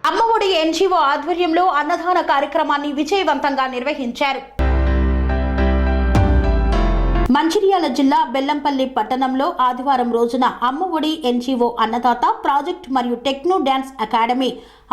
Amma Vodi NGO ఆధ్వర్యంలో అన్నదాన కార్యక్రమాన్ని విజయవంతంగా నిర్వహించారు. మంచిర్యాల జిల్లా బెల్లంపల్లి పట్టణంలో ఆదివారం రోజున అమ్మఒడి ఎన్జీఓ అన్నదాత ప్రాజెక్ట్ మరియు టెక్నో డాన్స్ అకాడమీ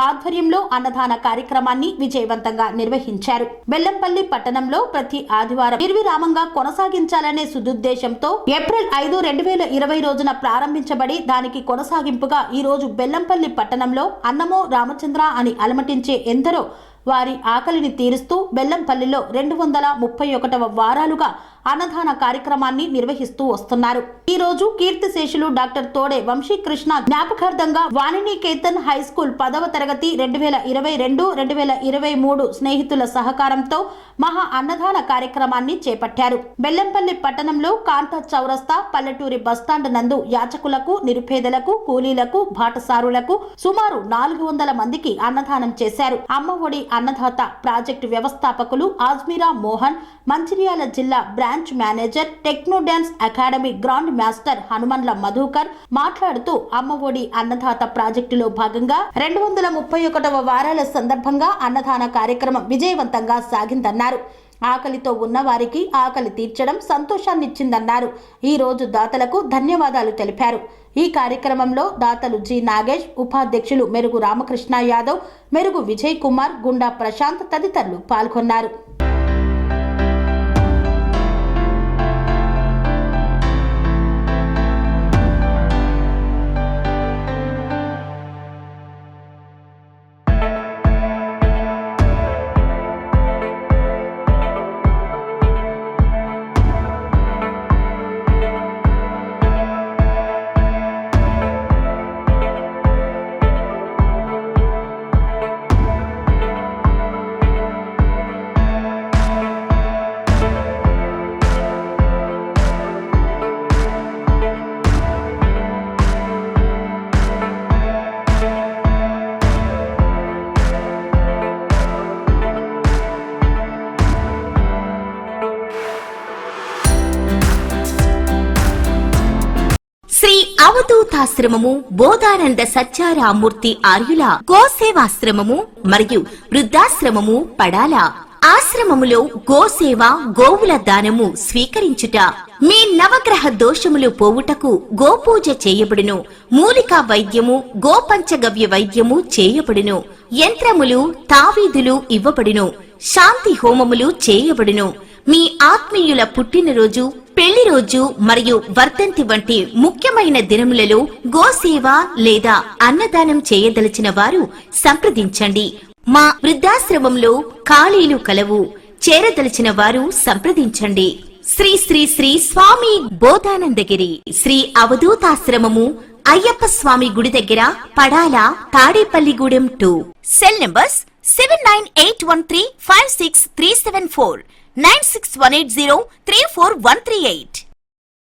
ఆధ్వర్యంలో అన్నదాన కార్యక్రమాన్ని విజయవంతంగా నిర్వహించారు. బెల్లంపల్లి పట్టణంలో ప్రతి ఆదివారం నిర్విరామంగా కొనసాగించాలనే సదుద్దేశంతో ఏప్రిల్ 5, 2020 రోజున ప్రారంభించబడి దానికి కొనసాగింపుగా ఈ రోజు బెల్లంపల్లి పట్టణంలో అన్నమో రామచంద్ర అని అలమటించే ఎందరో వారి ఆకలిని తీరుస్తూ బెల్లంపల్లిలో 231వ వారాలుగా అన్నదాన కార్యక్రమాన్ని నిర్వహిస్తూ వస్తున్నారు. ఈ రోజు కీర్తిశేషులు డాక్టర్ తోడే వంశీకృష్ణ జ్ఞాపకార్థంగా వాణినికేతన్ హై స్కూల్ 10వ తరగతి 2022-2023 స్నేహితుల సహకారంతో మహా అన్నదాన కార్యక్రమాన్ని చేపట్టారు. బెల్లంపల్లి పట్టణంలో కాంటా చౌరస్తా పల్లెటూరి బస్టాండ్ నందు యాచకులకు, నిరుపేదలకు, కూలీలకు, బాటసారులకు సుమారు 400 మందికి అన్నదానం చేశారు. అమ్మఒడి అన్నదాత ప్రాజెక్టు వ్యవస్థాపకులు ఆజ్మీరా మోహన్, మంచిర్యాల జిల్లా branch manager, techno dance academy grand master Hanumanla Madhukar మాట్లాడుతూ అమ్మఒడి అన్నదాత ప్రాజెక్టులో భాగంగా 231వ వారాల సందర్భంగా అన్నదాన కార్యక్రమం విజయవంతంగా సాగిందన్నారు. ఆకలితో ఉన్న వారికి ఆకలి తీర్చడం సంతోషాన్నిచ్చిందన్నారు. ఈ రోజు దాతలకు ధన్యవాదాలు తెలిపారు. ఈ కార్యక్రమంలో దాతలు జి నాగేష్, ఉపాధ్యక్షులు మెరుగు రామకృష్ణ యాదవ్, మెరుగు విజయ్ కుమార్, గుండా ప్రశాంత్ తదితరులు పాల్గొన్నారు. శ్రీ అవధూతాశ్రమము, బోధానంద సత్యారామూర్తి ఆర్యుల గోసేవాశ్రమము మరియు వృద్ధాశ్రమము పడాల. ఆశ్రమములో గోసేవ, గోవుల దానము స్వీకరించుట, మీ నవగ్రహ దోషములు పోవుటకు గోపూజ చేయబడును. మూలికా వైద్యము, గోపంచగవ్య వైద్యము చేయబడును. యంత్రములు, తావీదులు ఇవ్వబడును. శాంతి హోమములు చేయబడును. మీ ఆత్మీయుల పుట్టినరోజు, పెళ్లి రోజు మరియు వర్ధంతి వంటి ముఖ్యమైన దినములలో గోసేవ లేదా అన్నదానం చేయదలిచిన వారు సంప్రదించండి. మా వృద్ధాశ్రమంలో ఖాళీలు కలవు. చేరదలిచిన వారు సంప్రదించండి. శ్రీ శ్రీ శ్రీ స్వామి బోధానందగిరి శ్రీ అవధూతాశ్రమము, అయ్యప్ప స్వామి గుడి దగ్గర, పడాల, తాడేపల్లిగూడెం 2. Cell numbers 7981356374, 96180341138.